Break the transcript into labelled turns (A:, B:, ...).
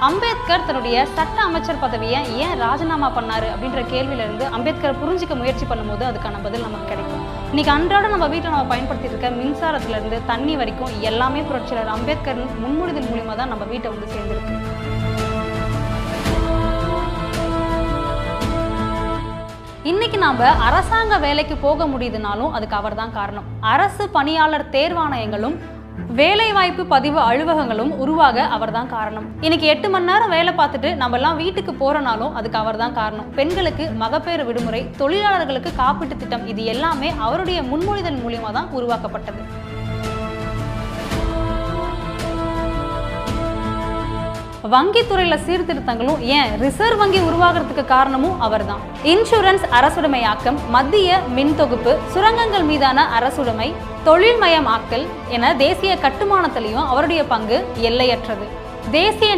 A: அம்பேத்கர் தன்னுடைய சட்ட அமைச்சர் பதவியை ஏன் ராஜினாமா பண்ணாரு அப்படின்ற கேள்வியில இருந்து அம்பேத்கர் புரிஞ்சிக்க முயற்சி பண்ணும்போது அதுக்கான பதில் நமக்கு கிடைக்கும். இன்னைக்கு அன்றாட நம்ம வீட்டில் நம்ம பயன்படுத்திட்டு இருக்க மின்சாரத்துல இருந்து தண்ணி வரைக்கும் எல்லாமே புரட்சியாளர் அம்பேத்கர் முன்மொழிதல் மூலியமா தான் நம்ம வீட்டை வந்து சேர்ந்திருக்கு. இன்னைக்கு நாம அரசாங்க வேலைக்கு போக முடியுதுனாலும் அதுக்கு அவர் தான் காரணம். அரசு பணியாளர் தேர்வாணையங்களும் வேலைவாய்ப்பு பதிவு அலுவலகங்களும் உருவாக அவர் தான் காரணம். இன்னைக்கு 8 மணி நேரம் வேலை பார்த்துட்டு நம்ம எல்லாம் வீட்டுக்கு போறனாலும் அதுக்கு அவர் தான் காரணம். பெண்களுக்கு மகப்பேறு விடுமுறை, தொழிலாளர்களுக்கு காப்பீட்டு திட்டம், இது எல்லாமே அவருடைய முன்மொழிதல் மூலியமா தான் உருவாக்கப்பட்டது. வங்கித்துறையில சீர்திருத்தங்களும் ஏன் ரிசர்வ் வங்கி உருவாகிறதுக்கு காரணமும் அவர் தான். இன்சூரன்ஸ் அரசுடைமையாக்கம், மத்திய மின் தொகுப்பு, சுரங்கங்கள் மீதான அரசுடைமை, தொழில்மயமாக்கல் என தேசிய கட்டுமானத்திலையும் அவருடைய பங்கு எல்லையற்றது. தேசிய